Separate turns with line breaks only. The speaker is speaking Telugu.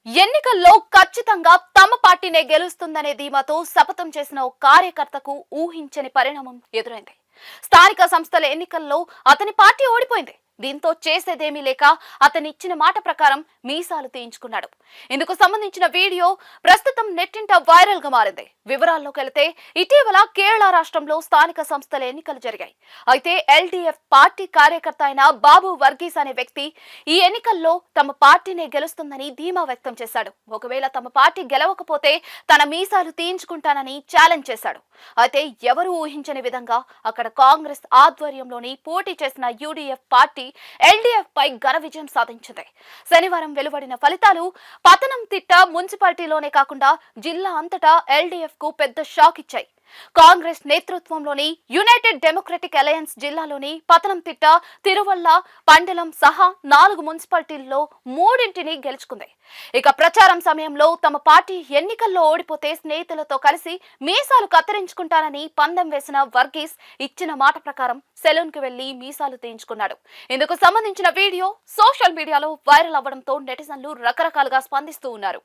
ఎన్నికల్లో ఖచ్చితంగా తమ పార్టీనే గెలుస్తుందనే ధీమాతో శపథం చేసిన ఓ కార్యకర్తకు ఊహించని పరిణామం ఎదురైంది. స్థానిక సంస్థల ఎన్నికల్లో అతని పార్టీ ఓడిపోయింది. దీంతో చేసేదేమీ లేక అతని ఇచ్చిన మాట ప్రకారం మీసాలు తీయించుకున్నాడు. ఇందుకు సంబంధించిన వీడియో ప్రస్తుతం నెట్టింట వైరల్ గా మారింది. వివరాల్లోకి వెళితే ఇటీవల కేరళ రాష్ట్రంలో స్థానిక సంస్థల ఎన్నికలు జరిగాయి. అయితే ఎల్డీఎఫ్ పార్టీ కార్యకర్త అయిన బాబు వర్గీస్ అనే వ్యక్తి ఈ ఎన్నికల్లో తమ పార్టీనే గెలుస్తుందని ధీమా వ్యక్తం చేశాడు. ఒకవేళ తమ పార్టీ గెలవకపోతే తన మీసాలు తీయించుకుంటానని ఛాలెంజ్ చేశాడు. అయితే ఎవరు ఊహించని విధంగా అక్కడ కాంగ్రెస్ ఆధ్వర్యంలోని పోటీ చేసిన యూడీఎఫ్ పార్టీ ఎల్డీఎఫ్ పై ఘన విజయం సాధించింది. శనివారం వెలువడిన ఫలితాలు పతనంతిట్ట మున్సిపాలిటీలోనే కాకుండా జిల్లా అంతటా ఎల్డీఎఫ్ కు పెద్ద షాక్ ఇచ్చాయి. కాంగ్రెస్ నేతృత్వంలోని యునైటెడ్ డెమోక్రటిక్ అలయన్స్ జిల్లాలోని పతనంతిట్ట, తిరువల్ల, పండలం సహా 4 మున్సిపాలిటీల్లో 3 గెలుచుకుంది. ఇక ప్రచారం సమయంలో తమ పార్టీ ఎన్నికల్లో ఓడిపోతే స్నేహితులతో కలిసి మీసాలు కత్తిరించుకుంటానని పందెం వేసిన వర్గీస్ ఇచ్చిన మాట ప్రకారం సెలూన్ కి వెళ్లి మీసాలు తీయించుకున్నాడు. ఇందుకు సంబంధించిన వీడియో సోషల్ మీడియాలో వైరల్ అవ్వడంతో నెటిజన్లు రకరకాలుగా స్పందిస్తూ ఉన్నారు.